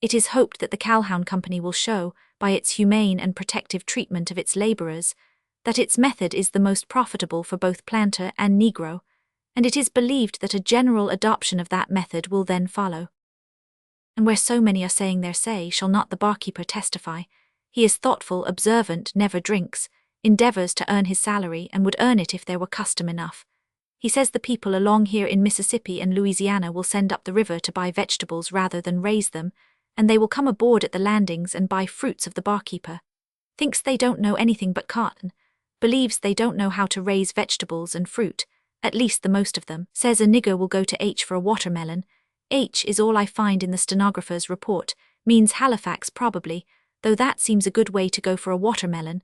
It is hoped that the Calhoun Company will show, by its humane and protective treatment of its laborers, that its method is the most profitable for both planter and Negro, and it is believed that a general adoption of that method will then follow. And where so many are saying their say, shall not the barkeeper testify? He is thoughtful, observant, never drinks, endeavors to earn his salary, and would earn it if there were custom enough. He says the people along here in Mississippi and Louisiana will send up the river to buy vegetables rather than raise them, and they will come aboard at the landings and buy fruits of the barkeeper. Thinks they don't know anything but cotton, believes they don't know how to raise vegetables and fruit, at least the most of them. Says a nigger will go to H for a watermelon. H is all I find in the stenographer's report, means Halifax probably, though that seems a good way to go for a watermelon.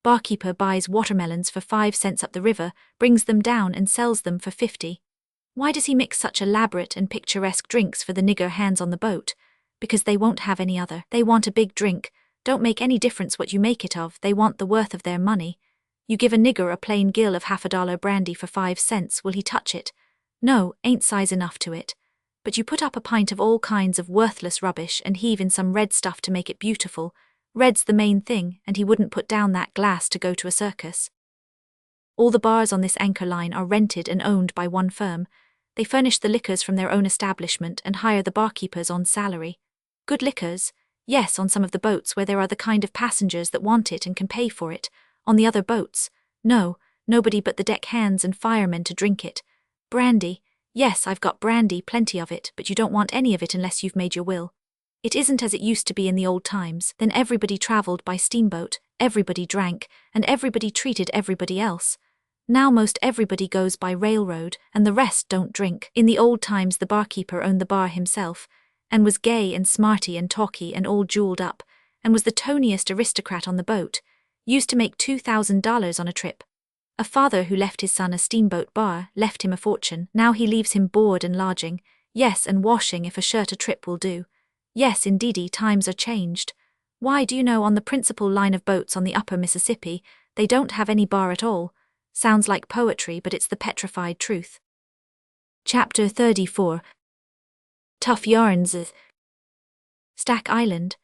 Barkeeper buys watermelons for 5 cents up the river, brings them down and sells them for 50. Why does he mix such elaborate and picturesque drinks for the nigger hands on the boat? Because they won't have any other. They want a big drink. Don't make any difference what you make it of, they want the worth of their money. You give a nigger a plain gill of $50 brandy for 5 cents, will he touch it? No, ain't size enough to it. But you put up a pint of all kinds of worthless rubbish and heave in some red stuff to make it beautiful. Red's the main thing, and he wouldn't put down that glass to go to a circus. All the bars on this anchor line are rented and owned by one firm. They furnish the liquors from their own establishment and hire the barkeepers on salary. Good liquors? Yes, on some of the boats where there are the kind of passengers that want it and can pay for it. On the other boats? No, nobody but the deck hands and firemen to drink it. Brandy? Yes, I've got brandy, plenty of it, but you don't want any of it unless you've made your will. It isn't as it used to be in the old times. Then everybody travelled by steamboat, everybody drank, and everybody treated everybody else. Now most everybody goes by railroad, and the rest don't drink. In the old times the barkeeper owned the bar himself, and was gay and smarty and talky and all jeweled up, and was the toniest aristocrat on the boat, used to make $2,000 on a trip. A father who left his son a steamboat bar left him a fortune. Now he leaves him board and lodging, yes, and washing if a shirt a trip will do. Yes, indeedy, times are changed. Why, do you know, on the principal line of boats on the upper Mississippi, they don't have any bar at all. Sounds like poetry, but it's the petrified truth. Chapter 34. Tough Yarns. Stack Island.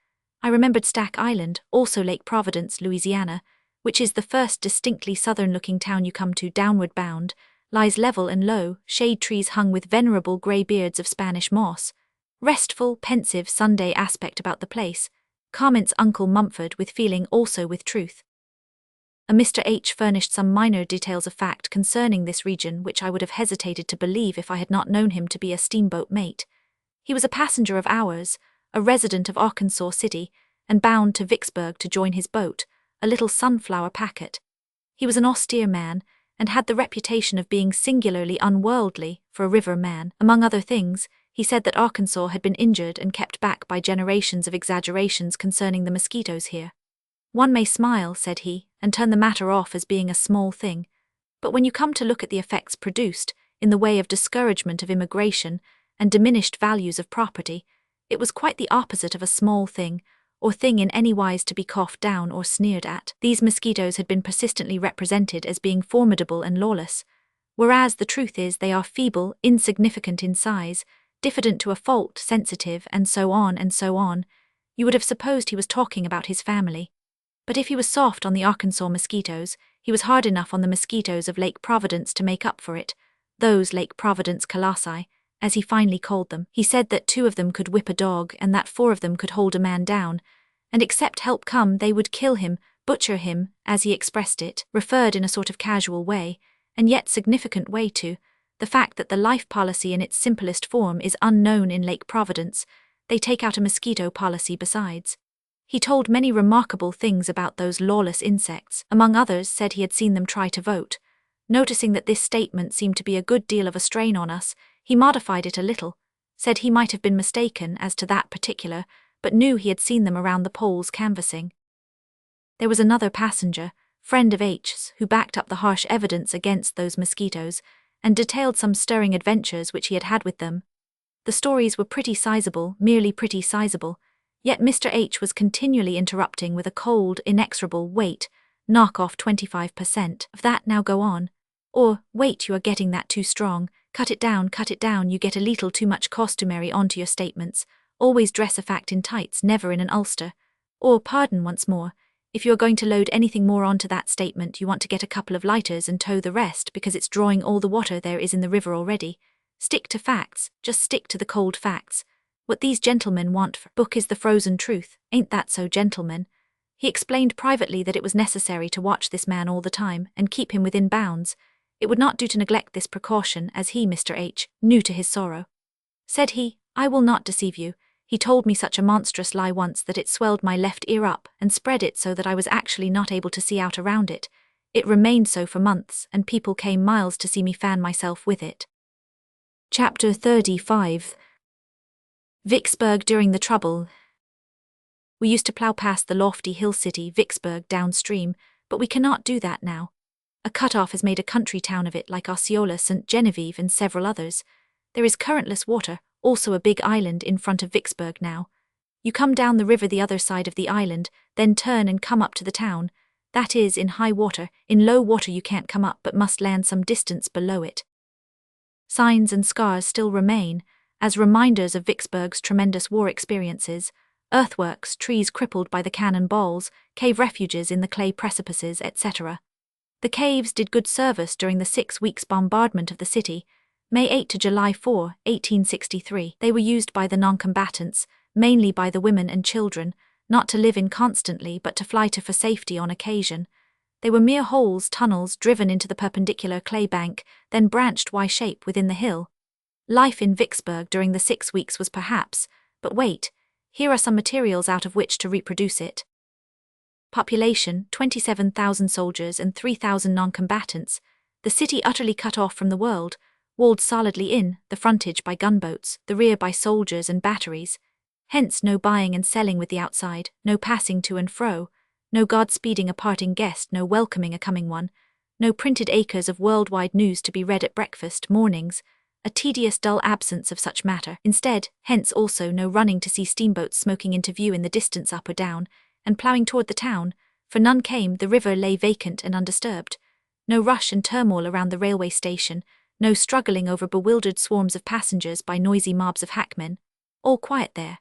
I remembered Stack Island, also Lake Providence, Louisiana, which is the first distinctly southern-looking town you come to downward bound, lies level and low, shade trees hung with venerable grey beards of Spanish moss. Restful, pensive Sunday aspect about the place, comments Uncle Mumford with feeling, also with truth. A Mr. H furnished some minor details of fact concerning this region which I would have hesitated to believe if I had not known him to be a steamboat mate. He was a passenger of ours, a resident of Arkansas City, and bound to Vicksburg to join his boat, a little sunflower packet. He was an austere man, and had the reputation of being singularly unworldly for a river man. Among other things, he said that Arkansas had been injured and kept back by generations of exaggerations concerning the mosquitoes here. One may smile, said he, and turn the matter off as being a small thing, but when you come to look at the effects produced, in the way of discouragement of immigration and diminished values of property, it was quite the opposite of a small thing, or thing in any wise to be coughed down or sneered at. These mosquitoes had been persistently represented as being formidable and lawless, whereas the truth is they are feeble, insignificant in size, diffident to a fault, sensitive, and so on and so on. You would have supposed he was talking about his family. But if he was soft on the Arkansas mosquitoes, he was hard enough on the mosquitoes of Lake Providence to make up for it, those Lake Providence colossi, as he finally called them. He said that 2 of them could whip a dog and that 4 of them could hold a man down, and except help come they would kill him, butcher him, as he expressed it, referred in a sort of casual way, and yet significant way to, the fact that the life policy in its simplest form is unknown in Lake Providence. They take out a mosquito policy besides. He told many remarkable things about those lawless insects. Among others, said he had seen them try to vote. Noticing that this statement seemed to be a good deal of a strain on us, he modified it a little, said he might have been mistaken as to that particular, but knew he had seen them around the polls canvassing. There was another passenger, friend of H's, who backed up the harsh evidence against those mosquitoes, and detailed some stirring adventures which he had had with them. The stories were pretty sizable, merely pretty sizable, yet Mr. H was continually interrupting with a cold, inexorable "wait, knock off 25% of that, now go on," or "wait, you are getting that too strong, cut it down, you get a little too much costumary onto your statements," Always dress a fact in tights, never in an ulster. Or, pardon once more, if you are going to load anything more onto that statement, you want to get a couple of lighters and tow the rest because it's drawing all the water there is in the river already. Stick to facts, just stick to the cold facts. What these gentlemen want for book is the frozen truth, ain't that so, gentlemen? He explained privately that it was necessary to watch this man all the time and keep him within bounds. It would not do to neglect this precaution, as he, Mr. H., knew to his sorrow. Said he, I will not deceive you. He told me such a monstrous lie once that it swelled my left ear up and spread it so that I was actually not able to see out around it. It remained so for months, and people came miles to see me fan myself with it. Chapter 35. Vicksburg during the Trouble. We used to plough past the lofty hill city Vicksburg downstream, but we cannot do that now. A cut-off has made a country town of it like Osceola, St. Genevieve and several others. There is currentless water, also a big island in front of Vicksburg now. You come down the river the other side of the island, then turn and come up to the town. That is, in high water. In low water you can't come up but must land some distance below it. Signs and scars still remain, as reminders of Vicksburg's tremendous war experiences: earthworks, trees crippled by the cannon balls, cave refuges in the clay precipices, etc. The caves did good service during the 6 weeks bombardment of the city, May 8 to July 4, 1863. They were used by the non-combatants, mainly by the women and children, not to live in constantly but to fly to for safety on occasion. They were mere holes, tunnels driven into the perpendicular clay bank, then branched Y-shape within the hill. Life in Vicksburg during the 6 weeks was perhaps, but wait, here are some materials out of which to reproduce it. Population, 27,000 soldiers and 3,000 non-combatants, the city utterly cut off from the world, walled solidly in, the frontage by gunboats, the rear by soldiers and batteries. Hence no buying and selling with the outside, no passing to and fro, no God-speeding a parting guest, no welcoming a coming one, no printed acres of worldwide news to be read at breakfast mornings, a tedious dull absence of such matter. Instead, hence also no running to see steamboats smoking into view in the distance up or down, and ploughing toward the town, for none came, the river lay vacant and undisturbed. No rush and turmoil around the railway station, no struggling over bewildered swarms of passengers by noisy mobs of hackmen. All quiet there.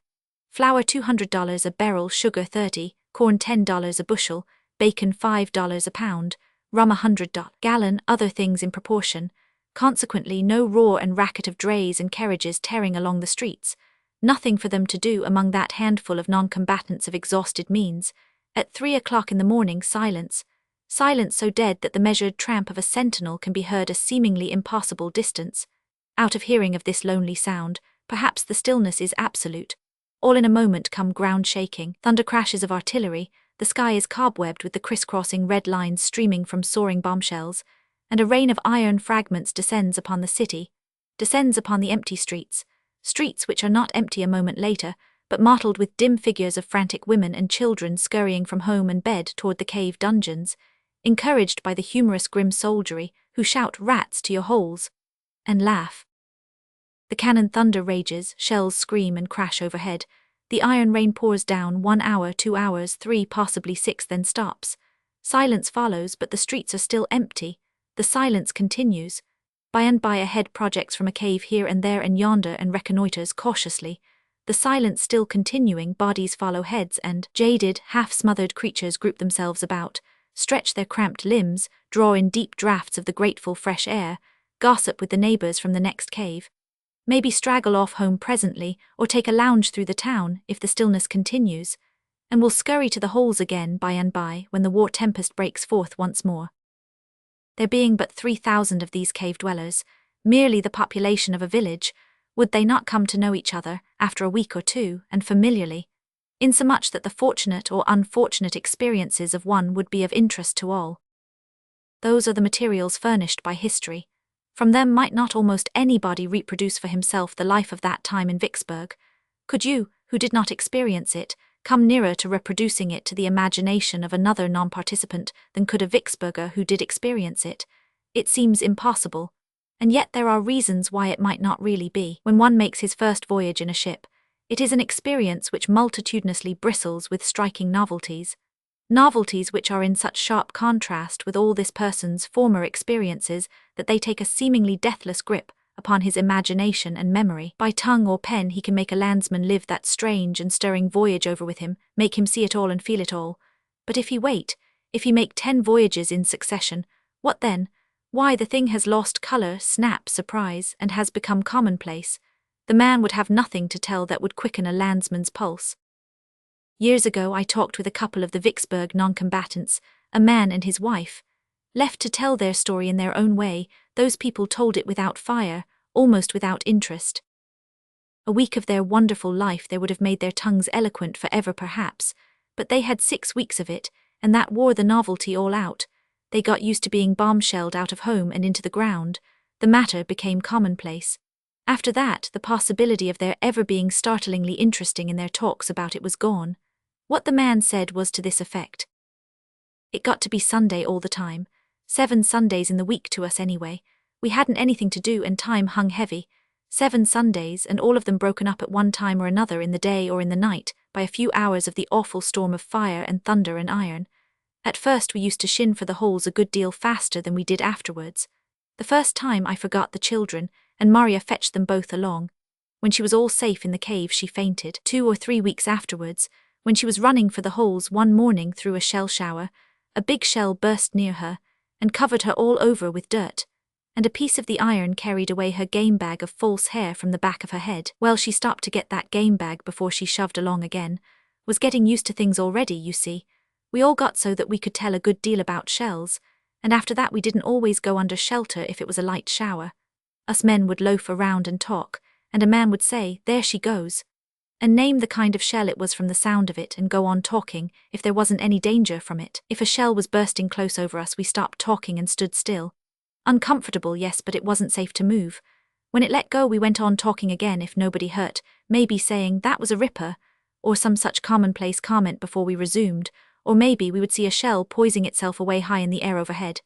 Flour $200 a barrel, sugar $30, corn $10 a bushel, bacon $5 a pound, rum $100 gallon, other things in proportion. Consequently no roar and racket of drays and carriages tearing along the streets. Nothing for them to do among that handful of non-combatants of exhausted means. At 3 o'clock in the morning, silence. Silence so dead that the measured tramp of a sentinel can be heard a seemingly impossible distance. Out of hearing of this lonely sound, perhaps the stillness is absolute. All in a moment come ground shaking, thunder crashes of artillery, the sky is cobwebbed with the crisscrossing red lines streaming from soaring bombshells, and a rain of iron fragments descends upon the city, descends upon the empty streets. Streets which are not empty a moment later, but mottled with dim figures of frantic women and children scurrying from home and bed toward the cave dungeons, encouraged by the humorous grim soldiery who shout "rats to your holes" and laugh. The cannon thunder rages, shells scream and crash overhead. The iron rain pours down, 1 hour, 2 hours, 3, possibly 6, then stops. Silence follows, but the streets are still empty. The silence continues. By and by a head projects from a cave here and there and yonder and reconnoiters cautiously. The silence still continuing, bodies follow heads and jaded, half-smothered creatures group themselves about, stretch their cramped limbs, draw in deep draughts of the grateful fresh air, gossip with the neighbors from the next cave. Maybe straggle off home presently, or take a lounge through the town, if the stillness continues, and will scurry to the holes again by and by when the war tempest breaks forth once more. There being but 3,000 of these cave dwellers, merely the population of a village, would they not come to know each other, after a week or two, and familiarly, insomuch that the fortunate or unfortunate experiences of one would be of interest to all? Those are the materials furnished by history. From them might not almost anybody reproduce for himself the life of that time in Vicksburg? Could you, who did not experience it, come nearer to reproducing it to the imagination of another non-participant than could a Vicksburger who did experience it? It seems impossible. And yet there are reasons why it might not really be. When one makes his first voyage in a ship, it is an experience which multitudinously bristles with striking novelties. Novelties which are in such sharp contrast with all this person's former experiences that they take a seemingly deathless grip upon his imagination and memory. By tongue or pen he can make a landsman live that strange and stirring voyage over with him, make him see it all and feel it all. But if he make 10 voyages in succession, what then? Why, the thing has lost colour, snap, surprise, and has become commonplace. The man would have nothing to tell that would quicken a landsman's pulse. Years ago I talked with a couple of the Vicksburg non-combatants, a man and his wife. Left to tell their story in their own way, those people told it without fire, almost without interest. A week of their wonderful life they would have made their tongues eloquent forever perhaps, but they had 6 weeks of it, and that wore the novelty all out. They got used to being bombshelled out of home and into the ground. The matter became commonplace. After that, the possibility of their ever being startlingly interesting in their talks about it was gone. What the man said was to this effect: it got to be Sunday all the time, 7 Sundays in the week to us anyway. We hadn't anything to do and time hung heavy. 7 Sundays, and all of them broken up at one time or another in the day or in the night by a few hours of the awful storm of fire and thunder and iron. At first we used to shin for the holes a good deal faster than we did afterwards. The first time I forgot the children, and Maria fetched them both along. When she was all safe in the cave she fainted. 2 or 3 weeks afterwards, when she was running for the holes one morning through a shell shower, a big shell burst near her, and covered her all over with dirt, and a piece of the iron carried away her game bag of false hair from the back of her head. Well, she stopped to get that game bag before she shoved along again. Was getting used to things already, you see. We all got so that we could tell a good deal about shells, and after that we didn't always go under shelter if it was a light shower. Us men would loaf around and talk, and a man would say, "There she goes," and name the kind of shell it was from the sound of it and go on talking if there wasn't any danger from it. If a shell was bursting close over us we stopped talking and stood still. Uncomfortable, yes, but it wasn't safe to move. When it let go we went on talking again if nobody hurt, maybe saying, "That was a ripper," or some such commonplace comment before we resumed, or maybe we would see a shell poising itself away high in the air overhead.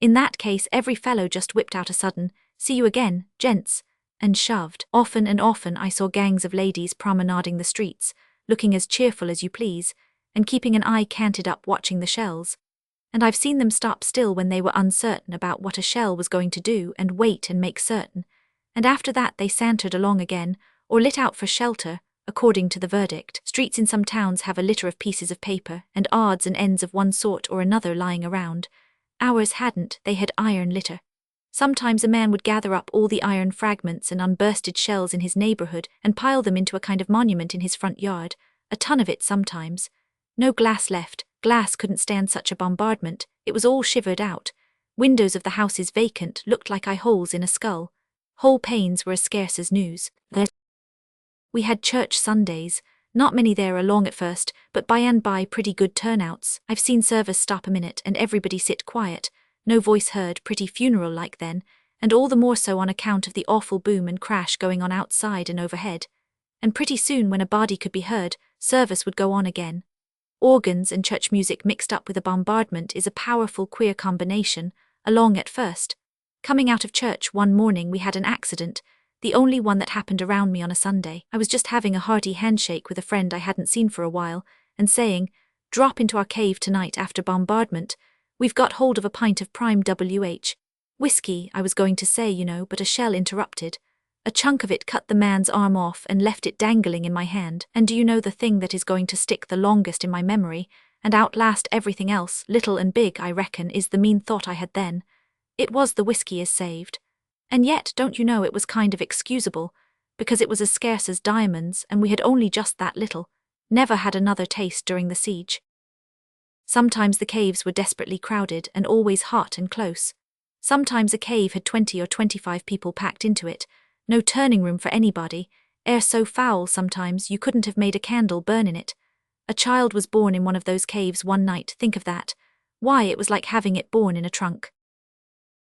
In that case every fellow just whipped out a sudden, "See you again, gents," and shoved. Often and often I saw gangs of ladies promenading the streets, looking as cheerful as you please, and keeping an eye canted up watching the shells. And I've seen them stop still when they were uncertain about what a shell was going to do and wait and make certain, and after that they sauntered along again, or lit out for shelter, according to the verdict. Streets in some towns have a litter of pieces of paper and odds and ends of one sort or another lying around. Ours hadn't, they had iron litter. Sometimes a man would gather up all the iron fragments and unbursted shells in his neighborhood and pile them into a kind of monument in his front yard, a ton of it sometimes. No glass left, glass couldn't stand such a bombardment, it was all shivered out. Windows of the houses vacant looked like eye holes in a skull. Whole panes were as scarce as news. We had church Sundays, not many there along at first, but by and by pretty good turnouts. I've seen service stop a minute and everybody sit quiet, no voice heard, pretty funeral-like then, and all the more so on account of the awful boom and crash going on outside and overhead. And pretty soon when a body could be heard, service would go on again. Organs and church music mixed up with a bombardment is a powerful queer combination, along at first. Coming out of church one morning we had an accident, the only one that happened around me on a Sunday. I was just having a hearty handshake with a friend I hadn't seen for a while, and saying, "Drop into our cave tonight after bombardment. We've got hold of a pint of prime WH. Whiskey, I was going to say, you know, but a shell interrupted. A chunk of it cut the man's arm off and left it dangling in my hand. And do you know the thing that is going to stick the longest in my memory, and outlast everything else, little and big, I reckon, is the mean thought I had then. It was the whiskey is saved. And yet, don't you know, it was kind of excusable, because it was as scarce as diamonds and we had only just that little, never had another taste during the siege. Sometimes the caves were desperately crowded and always hot and close. Sometimes a cave had 20 or 25 people packed into it, no turning room for anybody, air so foul sometimes you couldn't have made a candle burn in it. A child was born in one of those caves one night, think of that. Why, it was like having it born in a trunk.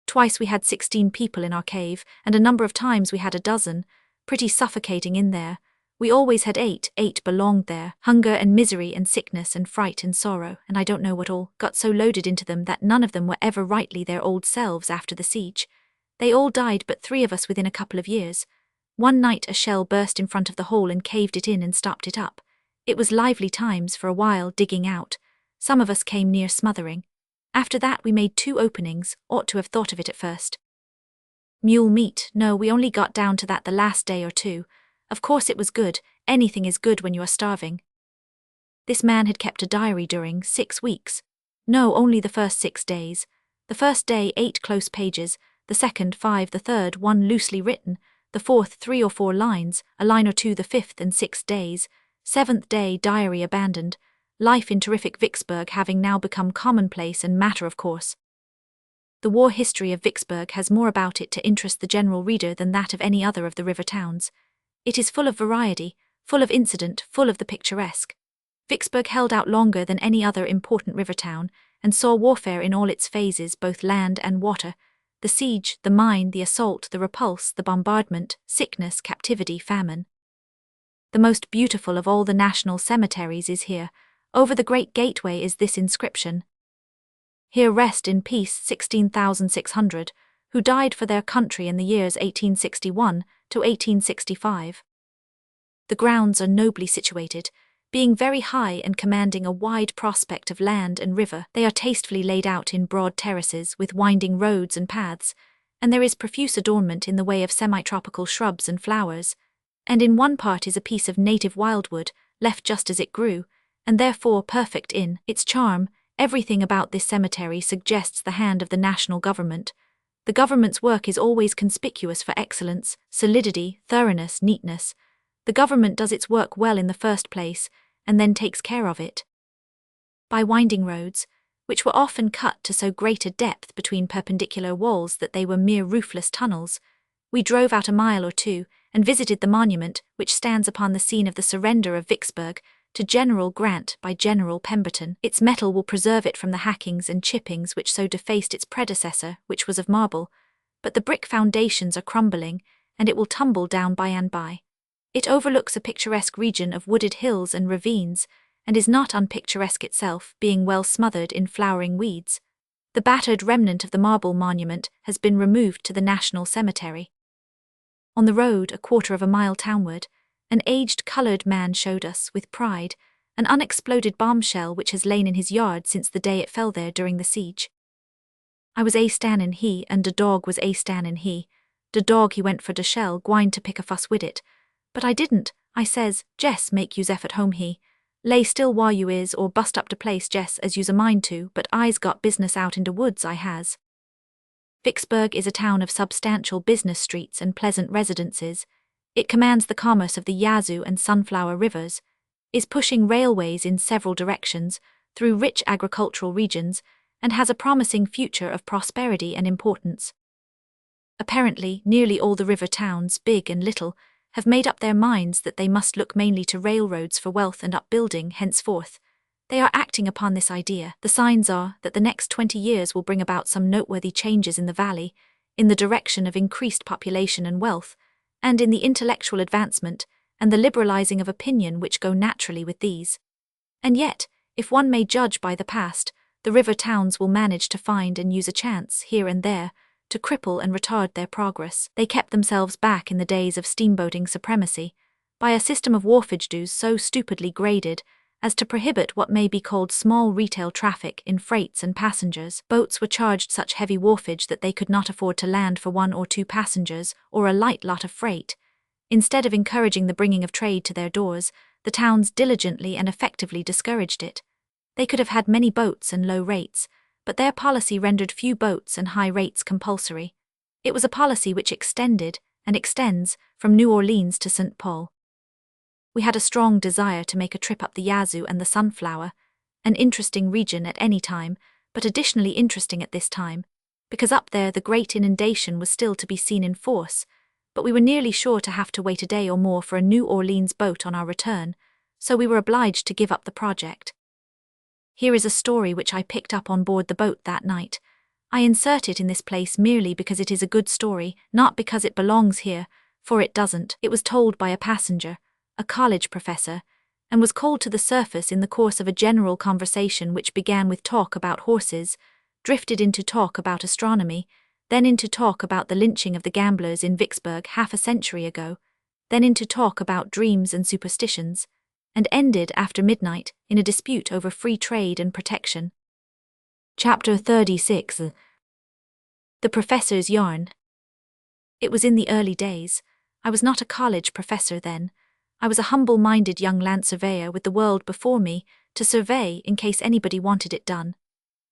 Twice we had 16 people in our cave, and a number of times we had a dozen, pretty suffocating in there. We always had 8 belonged there. Hunger and misery and sickness and fright and sorrow, and I don't know what all, got so loaded into them that none of them were ever rightly their old selves after the siege. They all died but 3 of us within a couple of years. One night a shell burst in front of the hole and caved it in and stopped it up. It was lively times for a while digging out. Some of us came near smothering. After that we made 2 openings, ought to have thought of it at first. Mule meat, no, we only got down to that the last day or two. Of course it was good, anything is good when you are starving. This man had kept a diary during 6 weeks. No, only the first 6 days. The first day 8 close pages, the second 5, the third 1 loosely written, the fourth 3 or 4 lines, a line or two the fifth and 6th days. 7th day diary abandoned, life in terrific Vicksburg having now become commonplace and matter of course. The war history of Vicksburg has more about it to interest the general reader than that of any other of the river towns. It is full of variety, full of incident, full of the picturesque. Vicksburg held out longer than any other important river town, and saw warfare in all its phases, both land and water: the siege, the mine, the assault, the repulse, the bombardment, sickness, captivity, famine. The most beautiful of all the national cemeteries is here. Over the great gateway is this inscription: "Here rest in peace 16,600, who died for their country in the years 1861 to 1865. The grounds are nobly situated, being very high and commanding a wide prospect of land and river. They are tastefully laid out in broad terraces with winding roads and paths, and there is profuse adornment in the way of semi-tropical shrubs and flowers, and in one part is a piece of native wildwood, left just as it grew, and therefore perfect in its charm. Everything about this cemetery suggests the hand of the national government. The government's work is always conspicuous for excellence, solidity, thoroughness, neatness. The government does its work well in the first place, and then takes care of it. By winding roads, which were often cut to so great a depth between perpendicular walls that they were mere roofless tunnels, we drove out a mile or two, and visited the monument which stands upon the scene of the surrender of Vicksburg to General Grant by General Pemberton. Its metal will preserve it from the hackings and chippings which so defaced its predecessor, which was of marble, but the brick foundations are crumbling, and it will tumble down by and by. It overlooks a picturesque region of wooded hills and ravines, and is not unpicturesque itself, being well smothered in flowering weeds. The battered remnant of the marble monument has been removed to the National Cemetery. On the road, a quarter of a mile townward, an aged colored man showed us, with pride, an unexploded bombshell which has lain in his yard since the day it fell there during the siege. I was a-standin' he, and de dog was a-standin' he. De dog he went for de shell, gwine to pick a fuss wid it. But I didn't. I says, Jess, make you's at home he. Lay still while you is, or bust up de place, Jess, as you's a mind to, but I's got business out in de woods, I has. Vicksburg is a town of substantial business streets and pleasant residences. It commands the commerce of the Yazoo and Sunflower rivers, is pushing railways in several directions through rich agricultural regions, and has a promising future of prosperity and importance. Apparently, nearly all the river towns, big and little, have made up their minds that they must look mainly to railroads for wealth and upbuilding henceforth. They are acting upon this idea. The signs are that the next 20 years will bring about some noteworthy changes in the valley, in the direction of increased population and wealth, and in the intellectual advancement and the liberalizing of opinion which go naturally with these. And yet, if one may judge by the past, the river towns will manage to find and use a chance, here and there, to cripple and retard their progress. They kept themselves back in the days of steamboating supremacy, by a system of wharfage dues so stupidly graded as to prohibit what may be called small retail traffic in freights and passengers. Boats were charged such heavy wharfage that they could not afford to land for 1 or 2 passengers or a light lot of freight. Instead of encouraging the bringing of trade to their doors, the towns diligently and effectively discouraged it. They could have had many boats and low rates, but their policy rendered few boats and high rates compulsory. It was a policy which extended, and extends, from New Orleans to St. Paul. We had a strong desire to make a trip up the Yazoo and the Sunflower, an interesting region at any time, but additionally interesting at this time, because up there the great inundation was still to be seen in force, but we were nearly sure to have to wait a day or more for a New Orleans boat on our return, so we were obliged to give up the project. Here is a story which I picked up on board the boat that night. I insert it in this place merely because it is a good story, not because it belongs here, for it doesn't. It was told by a passenger, a college professor, and was called to the surface in the course of a general conversation which began with talk about horses, drifted into talk about astronomy, then into talk about the lynching of the gamblers in Vicksburg half a century ago, then into talk about dreams and superstitions, and ended after midnight in a dispute over free trade and protection. Chapter 36. The Professor's Yarn. It was in the early days. I was not a college professor then. I was a humble-minded young land surveyor with the world before me to survey in case anybody wanted it done.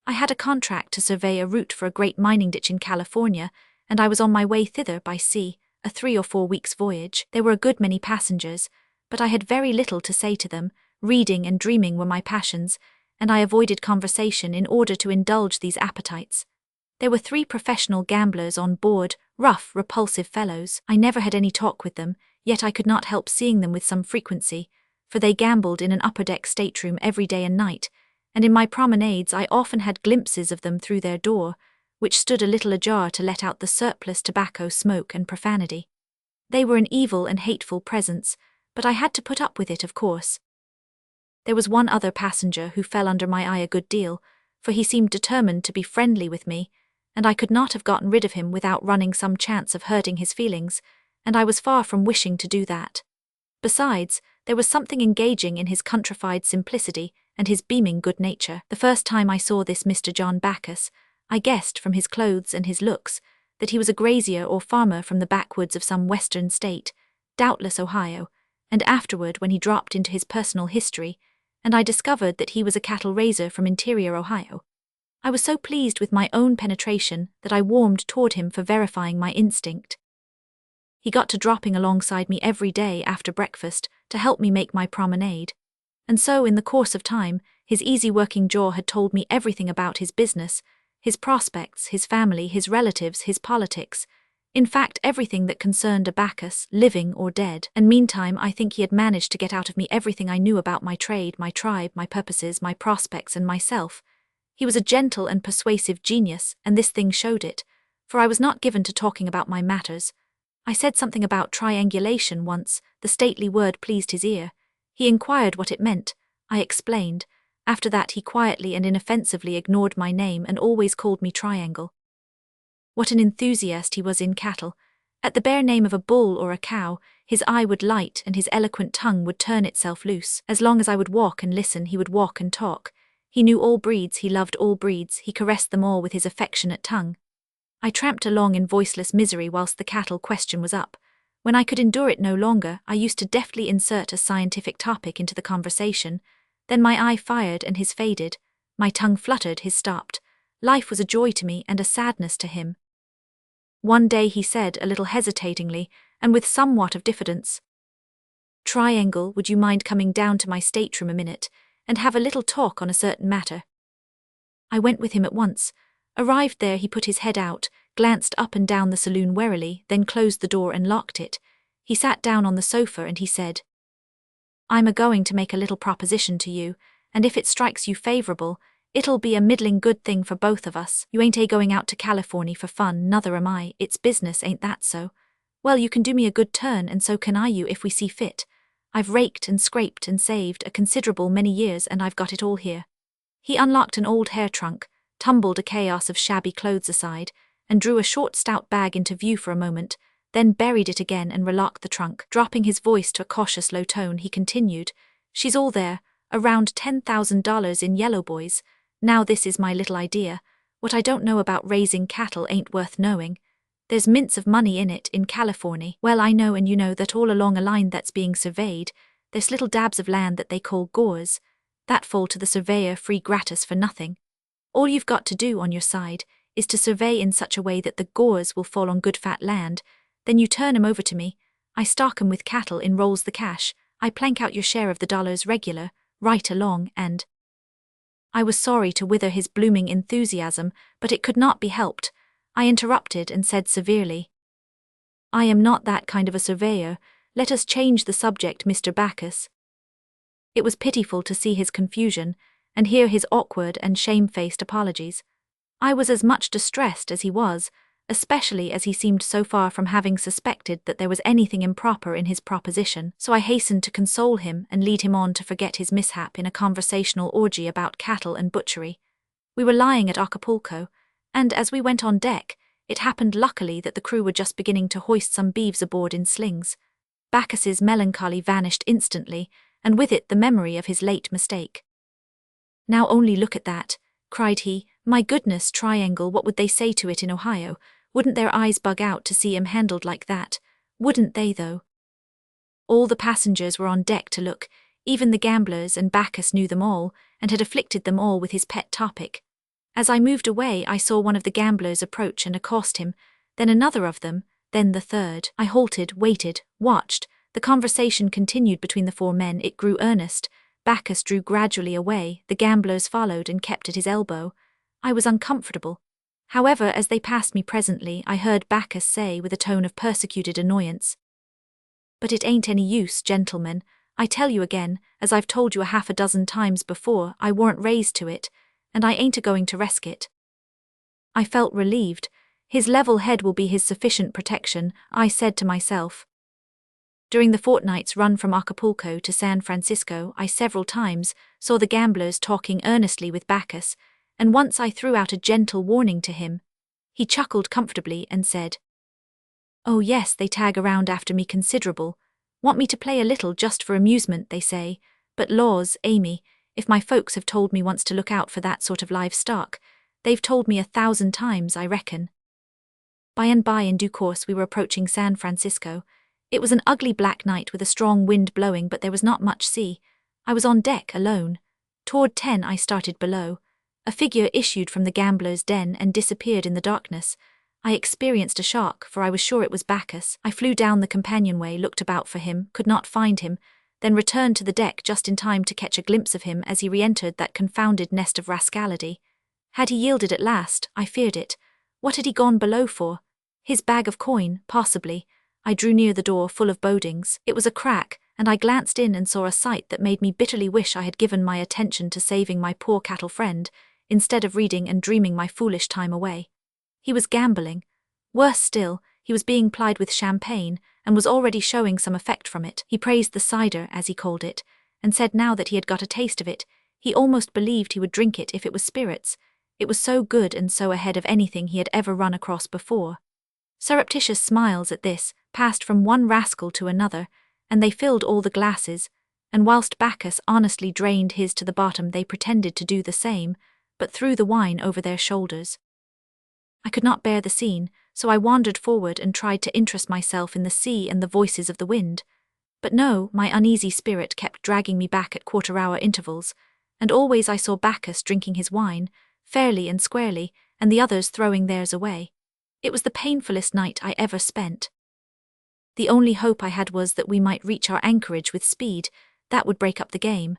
I had a contract to survey a route for a great mining ditch in California, and I was on my way thither by sea, a 3 or 4 weeks voyage. There were a good many passengers, but I had very little to say to them. Reading and dreaming were my passions, and I avoided conversation in order to indulge these appetites. There were 3 professional gamblers on board, rough, repulsive fellows. I never had any talk with them, yet I could not help seeing them with some frequency, for they gambled in an upper-deck stateroom every day and night, and in my promenades I often had glimpses of them through their door, which stood a little ajar to let out the surplus tobacco, smoke, and profanity. They were an evil and hateful presence, but I had to put up with it, of course. There was one other passenger who fell under my eye a good deal, for he seemed determined to be friendly with me, and I could not have gotten rid of him without running some chance of hurting his feelings, and I was far from wishing to do that. Besides, there was something engaging in his countrified simplicity and his beaming good nature. The first time I saw this Mr. John Bacchus, I guessed from his clothes and his looks that he was a grazier or farmer from the backwoods of some western state, doubtless Ohio, and afterward when he dropped into his personal history, and I discovered that he was a cattle raiser from interior Ohio, I was so pleased with my own penetration that I warmed toward him for verifying my instinct. He got to dropping alongside me every day after breakfast to help me make my promenade, and so in the course of time, his easy-working jaw had told me everything about his business, his prospects, his family, his relatives, his politics, in fact everything that concerned a Bacchus, living or dead, and meantime I think he had managed to get out of me everything I knew about my trade, my tribe, my purposes, my prospects, and myself. He was a gentle and persuasive genius, and this thing showed it, for I was not given to talking about my matters. I said something about triangulation once. The stately word pleased his ear. He inquired what it meant. I explained. After that he quietly and inoffensively ignored my name and always called me Triangle. What an enthusiast he was in cattle. At the bare name of a bull or a cow, his eye would light and his eloquent tongue would turn itself loose. As long as I would walk and listen, he would walk and talk. He knew all breeds, he loved all breeds, he caressed them all with his affectionate tongue. I tramped along in voiceless misery whilst the cattle question was up. When I could endure it no longer, I used to deftly insert a scientific topic into the conversation. Then my eye fired and his faded. My tongue fluttered, his stopped. Life was a joy to me and a sadness to him. One day he said, a little hesitatingly, and with somewhat of diffidence, "Triangle, would you mind coming down to my stateroom a minute, and have a little talk on a certain matter?" I went with him at once. Arrived there, he put his head out, glanced up and down the saloon warily, then closed the door and locked it. He sat down on the sofa and he said, "I'm a-going to make a little proposition to you, and if it strikes you favourable, it'll be a middling good thing for both of us. You ain't going out to Californy for fun, nother am I. It's business, ain't that so? Well, you can do me a good turn, and so can I you if we see fit. I've raked and scraped and saved a considerable many years, and I've got it all here." He unlocked an old hair trunk, tumbled a chaos of shabby clothes aside, and drew a short stout bag into view for a moment, then buried it again and relocked the trunk. Dropping his voice to a cautious low tone, he continued, "She's all there, around $10,000 in yellow boys. Now this is my little idea. What I don't know about raising cattle ain't worth knowing. There's mints of money in it in Californy. Well, I know and you know that all along a line that's being surveyed, there's little dabs of land that they call gores, that fall to the surveyor free gratis for nothing. All you've got to do on your side is to survey in such a way that the gores will fall on good fat land, then you turn 'em over to me, I stock 'em with cattle in rolls the cash, I plank out your share of the dollars regular, right along, and—" I was sorry to wither his blooming enthusiasm, but it could not be helped. I interrupted and said severely, "I am not that kind of a surveyor. Let us change the subject, Mr. Bacchus." It was pitiful to see his confusion, and hear his awkward and shame-faced apologies. I was as much distressed as he was, especially as he seemed so far from having suspected that there was anything improper in his proposition, so I hastened to console him and lead him on to forget his mishap in a conversational orgy about cattle and butchery. We were lying at Acapulco, and as we went on deck, it happened luckily that the crew were just beginning to hoist some beeves aboard in slings. Bacchus's melancholy vanished instantly, and with it the memory of his late mistake. "Now only look at that," cried he. "My goodness, Triangle, what would they say to it in Ohio? Wouldn't their eyes bug out to see him handled like that? Wouldn't they, though? All the passengers were on deck to look, even the gamblers, and Bacchus knew them all, and had afflicted them all with his pet topic. As I moved away, I saw one of the gamblers approach and accost him, then another of them, then the third. I halted, waited, watched. The conversation continued between the four men. It grew earnest. Bacchus drew gradually away, the gamblers followed and kept at his elbow. I was uncomfortable. However, as they passed me presently, I heard Bacchus say with a tone of persecuted annoyance, "But it ain't any use, gentlemen. I tell you again, as I've told you 6 times before, I warn't raised to it, and I ain't a-going to resk it." I felt relieved. His level head will be his sufficient protection, I said to myself. During the fortnight's run from Acapulco to San Francisco, I several times saw the gamblers talking earnestly with Bacchus, and once I threw out a gentle warning to him. He chuckled comfortably and said, "Oh yes, they tag around after me considerable. Want me to play a little just for amusement, they say. But laws, Amy, if my folks have told me once to look out for that sort of livestock, they've told me 1,000 times, I reckon." By and by, in due course, we were approaching San Francisco. It was an ugly black night with a strong wind blowing, but there was not much sea. I was on deck alone. Toward 10 I started below. A figure issued from the gambler's den and disappeared in the darkness. I experienced a shock, for I was sure it was Bacchus. I flew down the companionway, looked about for him, could not find him, then returned to the deck just in time to catch a glimpse of him as he re-entered that confounded nest of rascality. Had he yielded at last? I feared it. What had he gone below for? His bag of coin, possibly. I drew near the door, full of bodings. It was a crack, and I glanced in and saw a sight that made me bitterly wish I had given my attention to saving my poor cattle friend, instead of reading and dreaming my foolish time away. He was gambling. Worse still, he was being plied with champagne, and was already showing some effect from it. He praised the cider, as he called it, and said now that he had got a taste of it, he almost believed he would drink it if it was spirits. It was so good and so ahead of anything he had ever run across before. Surreptitious smiles at this passed from one rascal to another, and they filled all the glasses, and whilst Bacchus honestly drained his to the bottom, they pretended to do the same, but threw the wine over their shoulders. I could not bear the scene, so I wandered forward and tried to interest myself in the sea and the voices of the wind. But no, my uneasy spirit kept dragging me back at quarter-hour intervals, and always I saw Bacchus drinking his wine, fairly and squarely, and the others throwing theirs away. It was the painfulest night I ever spent. The only hope I had was that we might reach our anchorage with speed. That would break up the game.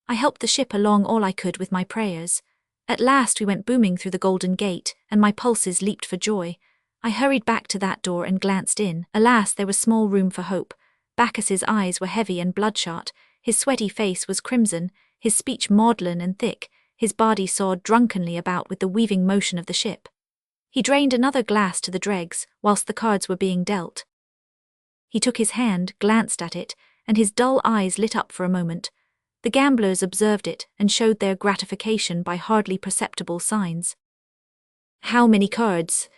I helped the ship along all I could with my prayers. At last we went booming through the Golden Gate, and my pulses leaped for joy. I hurried back to that door and glanced in. Alas, there was small room for hope. Bacchus's eyes were heavy and bloodshot, his sweaty face was crimson, his speech maudlin and thick, his body sawed drunkenly about with the weaving motion of the ship. He drained another glass to the dregs, whilst the cards were being dealt. He took his hand, glanced at it, and his dull eyes lit up for a moment. The gamblers observed it and showed their gratification by hardly perceptible signs. "How many cards?"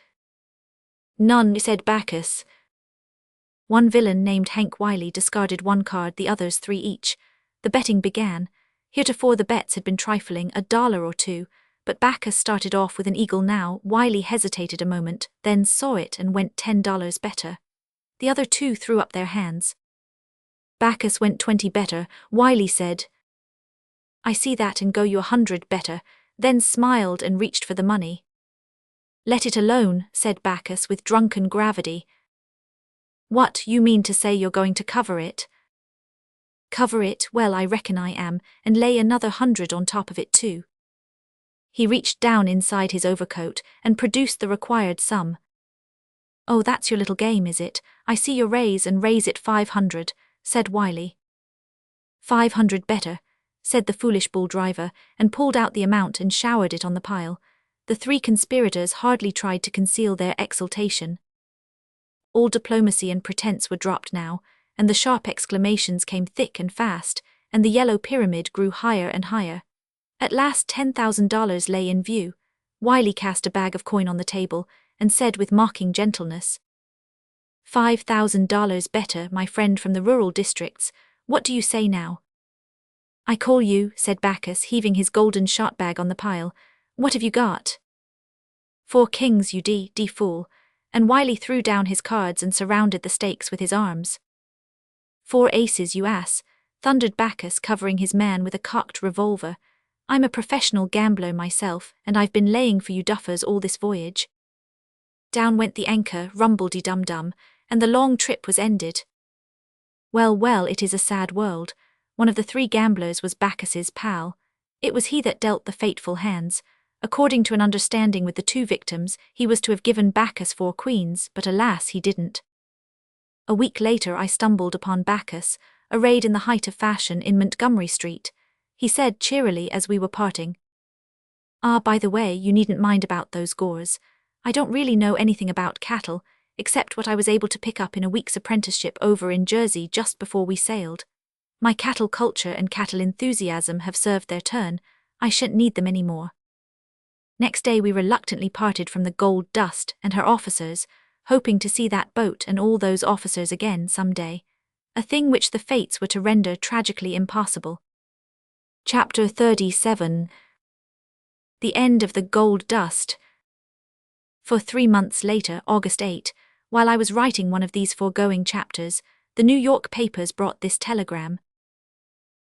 "None," said Bacchus. One villain named Hank Wiley discarded 1 card, the others 3 each. The betting began. Heretofore the bets had been trifling, $1 or 2, but Bacchus started off with an eagle now. Wiley hesitated a moment, then saw it and went $10 better. The other 2 threw up their hands. Bacchus went 20 better. Wiley said, "I see that and go you 100 better," then smiled and reached for the money. "Let it alone," said Bacchus with drunken gravity. "What, you mean to say you're going to cover it?" "Cover it? Well, I reckon I am, and lay another 100 on top of it too." He reached down inside his overcoat and produced the required sum. "Oh, that's your little game, is it? I see your raise and raise it 500, said Wiley. 500 better, said the foolish bull driver, and pulled out the amount and showered it on the pile. The 3 conspirators hardly tried to conceal their exultation. All diplomacy and pretense were dropped now, and the sharp exclamations came thick and fast, and the yellow pyramid grew higher and higher. At last $10,000 lay in view. Wiley cast a bag of coin on the table, and said with mocking gentleness, $5,000 better, my friend from the rural districts. What do you say now?" "I call you," said Bacchus, heaving his golden shot bag on the pile. "What have you got?" "4 kings, you d fool. and Wiley threw down his cards and surrounded the stakes with his arms. 4 aces, you ass, thundered Bacchus, covering his man with a cocked revolver. I'm a professional gambler myself, and I've been laying for you duffers all this voyage. Down went the anchor, rumble-de-dum-dum, and the long trip was ended. Well, well, it is a sad world. One of the 3 gamblers was Bacchus's pal. It was he that dealt the fateful hands. According to an understanding with the 2 victims, he was to have given Bacchus 4 queens, but alas, he didn't. A week later I stumbled upon Bacchus, arrayed in the height of fashion in Montgomery Street. He said cheerily as we were parting, "Ah, by the way, you needn't mind about those gores. I don't really know anything about cattle, except what I was able to pick up in a week's apprenticeship over in Jersey just before we sailed. My cattle culture and cattle enthusiasm have served their turn. I shan't need them any more." Next day we reluctantly parted from the Gold Dust and her officers, hoping to see that boat and all those officers again some day, a thing which the fates were to render tragically impossible. Chapter 37. The End of the Gold Dust. For 3 months later, August 8, while I was writing one of these foregoing chapters, the New York papers brought this telegram.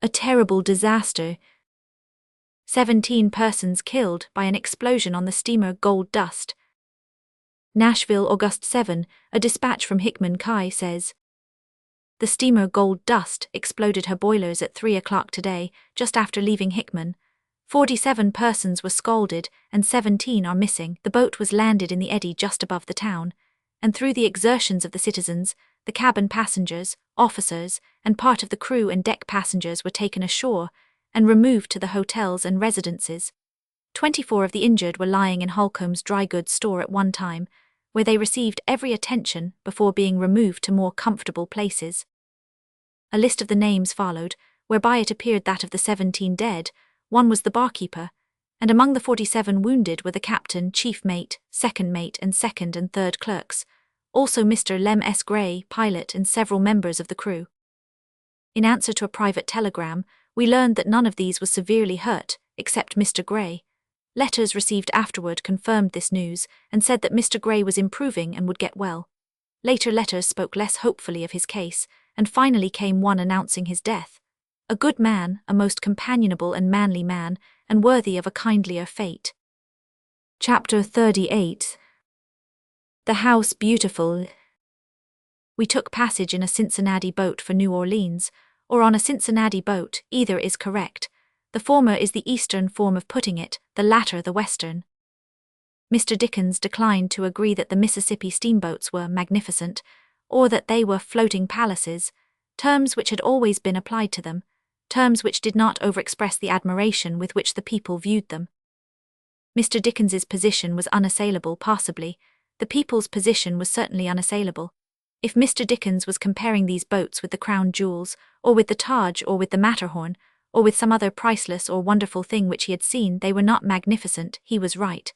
A terrible disaster. 17 persons killed by an explosion on the steamer Gold Dust. Nashville, August 7, a dispatch from Hickman Kai says, "The steamer Gold Dust exploded her boilers at 3 o'clock today, just after leaving Hickman. 47 persons were scalded and 17 are missing. The boat was landed in the eddy just above the town, and through the exertions of the citizens, the cabin passengers, officers, and part of the crew and deck passengers were taken ashore and removed to the hotels and residences. 24 of the injured were lying in Holcomb's dry goods store at one time, where they received every attention before being removed to more comfortable places." A list of the names followed, whereby it appeared that of the 17 dead, 1 was the barkeeper, and among the 47 wounded were the captain, chief mate, second mate, and second and third clerks, also Mr. Lem S. Gray, pilot, and several members of the crew. In answer to a private telegram, we learned that none of these was severely hurt, except Mr. Gray. Letters received afterward confirmed this news and said that Mr. Gray was improving and would get well. Later letters spoke less hopefully of his case, and finally came one announcing his death. A good man, a most companionable and manly man, and worthy of a kindlier fate. Chapter 38. The House Beautiful. We took passage in a Cincinnati boat for New Orleans, or on a Cincinnati boat, either is correct. The former is the eastern form of putting it, the latter the western. Mr. Dickens declined to agree that the Mississippi steamboats were magnificent, or that they were floating palaces, terms which had always been applied to them, terms which did not overexpress the admiration with which the people viewed them. Mr. Dickens's position was unassailable, possibly. The people's position was certainly unassailable. If Mr. Dickens was comparing these boats with the crown jewels, or with the Taj, or with the Matterhorn, or with some other priceless or wonderful thing which he had seen, they were not magnificent, he was right.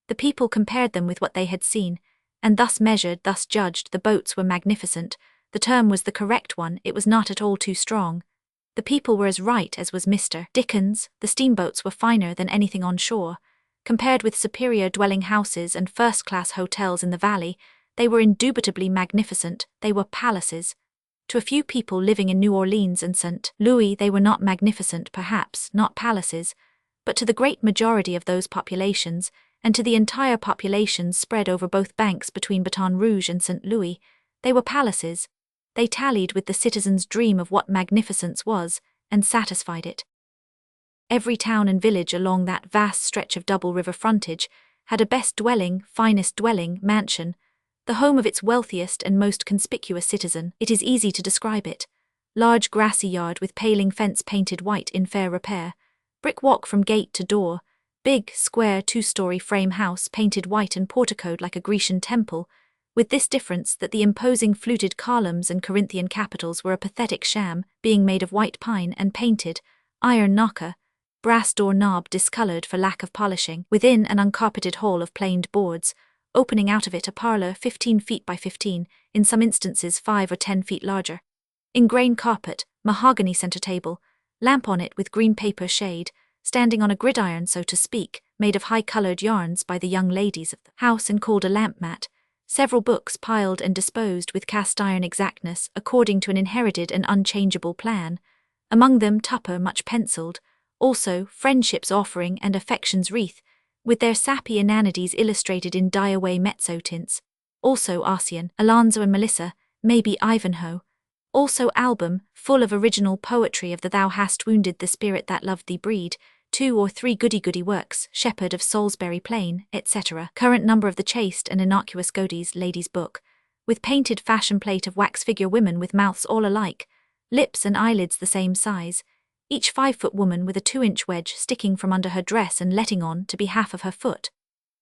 The people compared them with what they had seen, and thus measured, thus judged, the boats were magnificent. The term was the correct one, it was not at all too strong. The people were as right as was Mr. Dickens. The steamboats were finer than anything on shore. Compared with superior dwelling houses and first-class hotels in the valley, they were indubitably magnificent, they were palaces. To a few people living in New Orleans and St. Louis they were not magnificent, perhaps, not palaces, but to the great majority of those populations, and to the entire populations spread over both banks between Baton Rouge and St. Louis, they were palaces. They tallied with the citizen's dream of what magnificence was, and satisfied it. Every town and village along that vast stretch of double river frontage had a best dwelling, finest dwelling, mansion, the home of its wealthiest and most conspicuous citizen. It is easy to describe it. Large grassy yard with paling fence painted white in fair repair, brick walk from gate to door, big, square, 2-story frame house painted white and porticoed like a Grecian temple, with this difference that the imposing fluted columns and Corinthian capitals were a pathetic sham, being made of white pine and painted, iron knocker, brass door knob discolored for lack of polishing, within an uncarpeted hall of planed boards, opening out of it a parlor 15 feet by 15, in some instances 5 or 10 feet larger. Ingrain carpet, mahogany center table, lamp on it with green paper shade, standing on a gridiron, so to speak, made of high-colored yarns by the young ladies of the house and called a lamp mat, Several books piled and disposed with cast-iron exactness according to an inherited and unchangeable plan, among them Tupper much penciled, also Friendship's Offering and Affection's Wreath, with their sappy inanities illustrated in die-away mezzo tints, also Arsian, Alonzo and Melissa, maybe Ivanhoe, also album, full of original poetry of the Thou Hast Wounded the Spirit That Loved Thee breed, 2 or 3 goody-goody works, Shepherd of Salisbury Plain, etc. Current number of the chaste and innocuous Godey's Lady's Book, with painted fashion plate of wax figure women with mouths all alike, lips and eyelids the same size, each 5-foot woman with a 2-inch wedge sticking from under her dress and letting on to be half of her foot.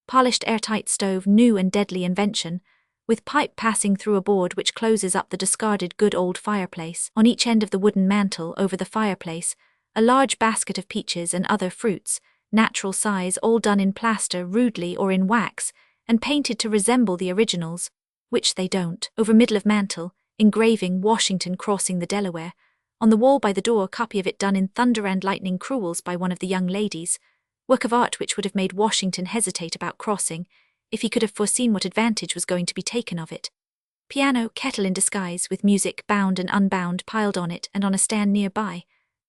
Polished airtight stove, new and deadly invention, with pipe passing through a board which closes up the discarded good old fireplace. On each end of the wooden mantel over the fireplace, a large basket of peaches and other fruits, natural size, all done in plaster rudely or in wax, and painted to resemble the originals, which they don't. Over middle of mantel, engraving Washington crossing the Delaware. On the wall by the door, copy of it done in thunder and lightning cruels by one of the young ladies, work of art which would have made Washington hesitate about crossing, if he could have foreseen what advantage was going to be taken of it. Piano, kettle in disguise, with music, bound and unbound, piled on it and on a stand nearby.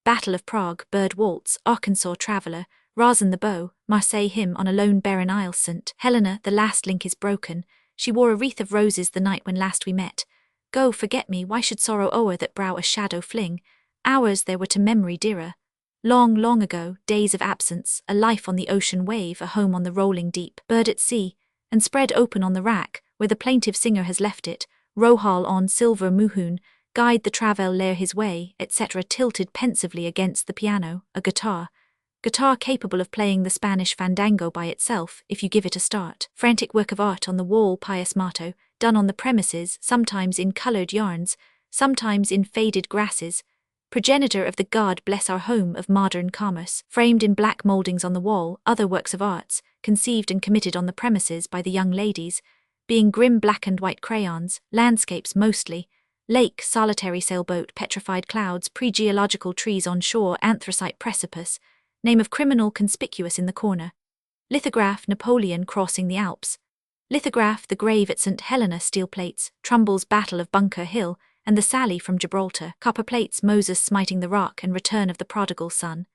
Battle of Prague, Bird Waltz, Arkansas Traveller, Rasen the Bow, Marseille Hymn on a lone barren isle. St. Helena, the last link is broken. She wore a wreath of roses the night when last we met. Go, forget me, why should sorrow o'er that brow a shadow fling? Hours there were to memory dearer. Long, long ago, days of absence, a life on the ocean wave, a home on the rolling deep, bird at sea, and spread open on the rack, where the plaintive singer has left it, Rohal on silver muhun, guide the traveller his way, etc. tilted pensively against the piano, a guitar capable of playing the Spanish fandango by itself, if you give it a start. Frantic work of art on the wall, pious motto, done on the premises, sometimes in coloured yarns, sometimes in faded grasses, progenitor of the God bless our home of modern commerce. Framed in black mouldings on the wall, other works of arts, conceived and committed on the premises by the young ladies, being grim black and white crayons, landscapes mostly, lake, solitary sailboat, petrified clouds, pre-geological trees on shore, anthracite precipice, name of criminal conspicuous in the corner. Lithograph, Napoleon crossing the Alps. Lithograph, the grave at St. Helena, steel plates, Trumbull's Battle of Bunker Hill, and the Sally from Gibraltar, copper plates, Moses smiting the rock and return of the prodigal son.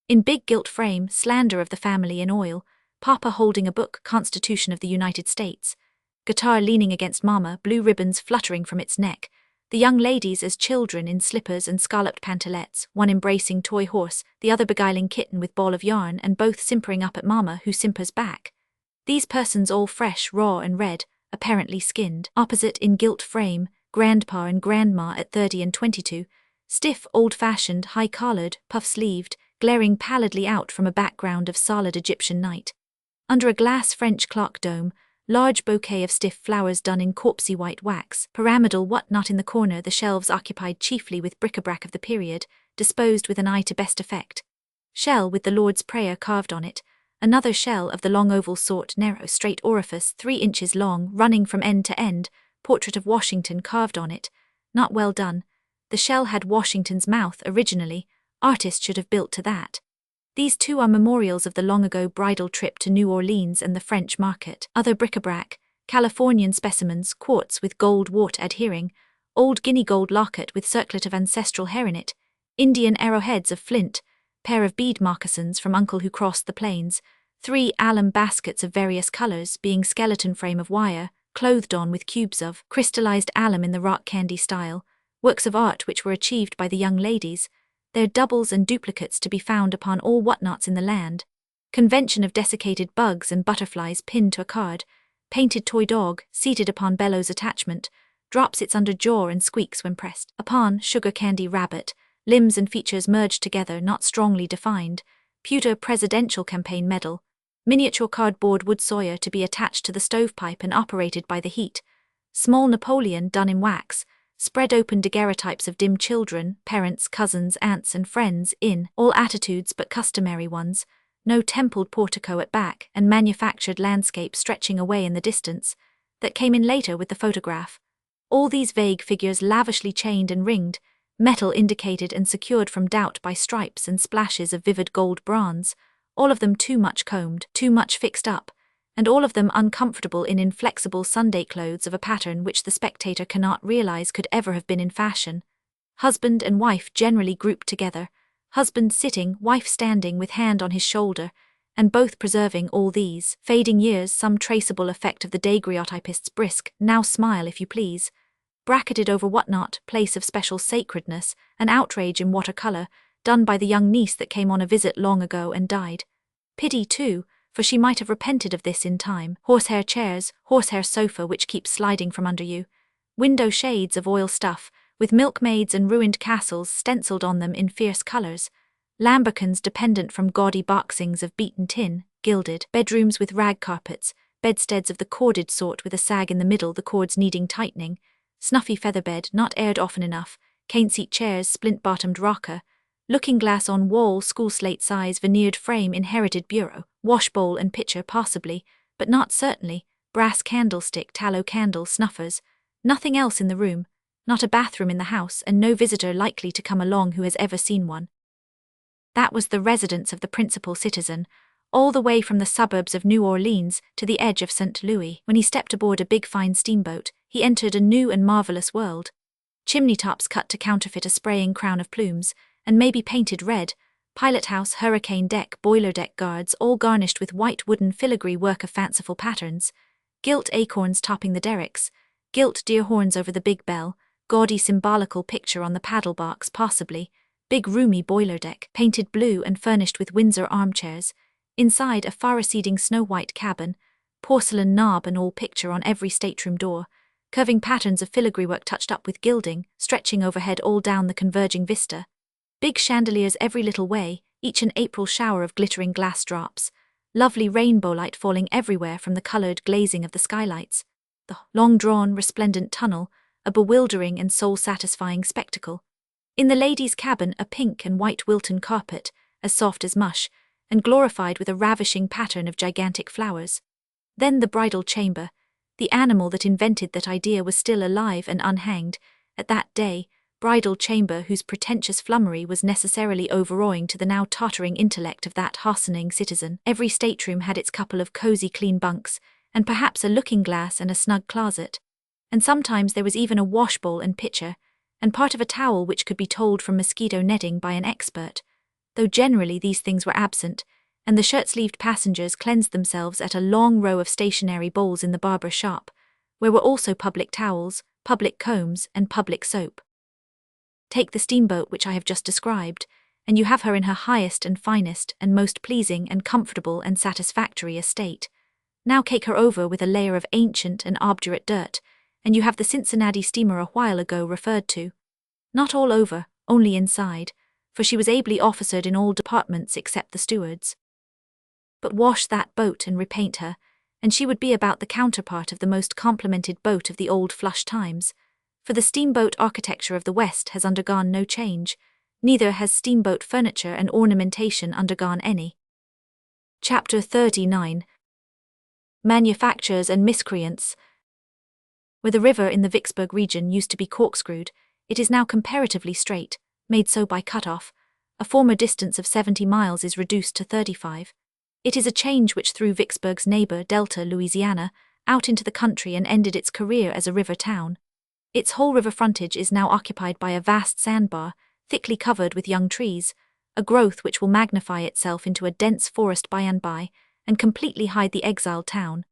In big gilt frame, slander of the family in oil, Papa holding a book, Constitution of the United States. Guitar leaning against Mama, blue ribbons fluttering from its neck. The young ladies as children in slippers and scalloped pantalettes, one embracing toy horse, the other beguiling kitten with ball of yarn, and both simpering up at Mama who simpers back. These persons all fresh, raw and red, apparently skinned. Opposite in gilt frame, Grandpa and Grandma at 30 and 22, stiff, old-fashioned, high-collared, puff-sleeved, glaring pallidly out from a background of solid Egyptian night. Under a glass French clock dome, large bouquet of stiff flowers done in corpsey white wax, pyramidal what-not in the corner, the shelves occupied chiefly with bric-a-brac of the period, disposed with an eye to best effect. Shell with the Lord's Prayer carved on it, another shell of the long oval sort, narrow straight orifice 3 inches long, running from end to end, portrait of Washington carved on it, not well done. The shell had Washington's mouth originally, artist should have built to that. These two are memorials of the long-ago bridal trip to New Orleans and the French market. Other bric-a-brac, Californian specimens, quartz with gold wart adhering, old guinea gold locket with circlet of ancestral hair in it, Indian arrowheads of flint, pair of bead moccasins from uncle who crossed the plains, 3 alum baskets of various colors, being skeleton frame of wire, clothed on with cubes of crystallized alum in the rock candy style, works of art which were achieved by the young ladies, their doubles and duplicates to be found upon all whatnots in the land, convention of desiccated bugs and butterflies pinned to a card, painted toy dog, seated upon bellows attachment, drops its under jaw and squeaks when pressed upon, sugar candy rabbit, limbs and features merged together not strongly defined, pewter presidential campaign medal, miniature cardboard wood sawyer to be attached to the stovepipe and operated by the heat, small Napoleon done in wax, spread open daguerreotypes of dim children, parents, cousins, aunts and friends in all attitudes but customary ones, no templed portico at back and manufactured landscape stretching away in the distance, that came in later with the photograph. All these vague figures lavishly chained and ringed, metal indicated and secured from doubt by stripes and splashes of vivid gold bronze, all of them too much combed, too much fixed up, and all of them uncomfortable in inflexible Sunday clothes of a pattern which the spectator cannot realize could ever have been in fashion. Husband and wife generally grouped together, husband sitting, wife standing with hand on his shoulder, and both preserving all these fading years some traceable effect of the daguerreotypist's brisk, now smile if you please, bracketed over whatnot, place of special sacredness, an outrage in watercolor, done by the young niece that came on a visit long ago and died. Pity, too, for she might have repented of this in time. Horsehair chairs, horsehair sofa which keeps sliding from under you, window shades of oil stuff, with milkmaids and ruined castles stenciled on them in fierce colours, lambrequins dependent from gaudy boxings of beaten tin, gilded, bedrooms with rag carpets, bedsteads of the corded sort with a sag in the middle, the cords needing tightening, snuffy featherbed not aired often enough, cane-seat chairs, splint-bottomed rocker, looking-glass on wall, school slate size veneered frame, inherited bureau, washbowl and pitcher possibly, but not certainly, brass candlestick, tallow candle, snuffers, nothing else in the room, not a bathroom in the house, and no visitor likely to come along who has ever seen one. That was the residence of the principal citizen, all the way from the suburbs of New Orleans to the edge of St. Louis. When he stepped aboard a big fine steamboat, he entered a new and marvelous world. Chimney tops cut to counterfeit a spraying crown of plumes, and maybe painted red, pilot house, hurricane deck, boiler deck guards, all garnished with white wooden filigree work of fanciful patterns, gilt acorns topping the derricks, gilt deer horns over the big bell, gaudy symbolical picture on the paddle box possibly, big roomy boiler deck, painted blue and furnished with Windsor armchairs, inside a far-receding snow-white cabin, porcelain knob and all picture on every stateroom door, curving patterns of filigree work touched up with gilding, stretching overhead all down the converging vista, big chandeliers every little way, each an April shower of glittering glass drops, lovely rainbow light falling everywhere from the coloured glazing of the skylights, the long-drawn, resplendent tunnel, a bewildering and soul-satisfying spectacle. In the ladies' cabin a pink and white Wilton carpet, as soft as mush, and glorified with a ravishing pattern of gigantic flowers. Then the bridal chamber, the animal that invented that idea was still alive and unhanged, at that day, bridal chamber whose pretentious flummery was necessarily overawing to the now tottering intellect of that hastening citizen. Every stateroom had its couple of cosy clean bunks, and perhaps a looking-glass and a snug closet, and sometimes there was even a washbowl and pitcher, and part of a towel which could be told from mosquito netting by an expert, though generally these things were absent, and the shirt-sleeved passengers cleansed themselves at a long row of stationary bowls in the barber shop, where were also public towels, public combs, and public soap. Take the steamboat which I have just described, and you have her in her highest and finest and most pleasing and comfortable and satisfactory estate. Now cake her over with a layer of ancient and obdurate dirt, and you have the Cincinnati steamer a while ago referred to. Not all over, only inside, for she was ably officered in all departments except the steward's. But wash that boat and repaint her, and she would be about the counterpart of the most complimented boat of the old flush times, for the steamboat architecture of the West has undergone no change, neither has steamboat furniture and ornamentation undergone any. Chapter 39. Manufactures and Miscreants. Where the river in the Vicksburg region used to be corkscrewed, it is now comparatively straight, made so by cut-off. A former distance of 70 miles is reduced to 35. It is a change which threw Vicksburg's neighbor, Delta, Louisiana, out into the country and ended its career as a river town. Its whole river frontage is now occupied by a vast sandbar, thickly covered with young trees, a growth which will magnify itself into a dense forest by and by, and completely hide the exiled town.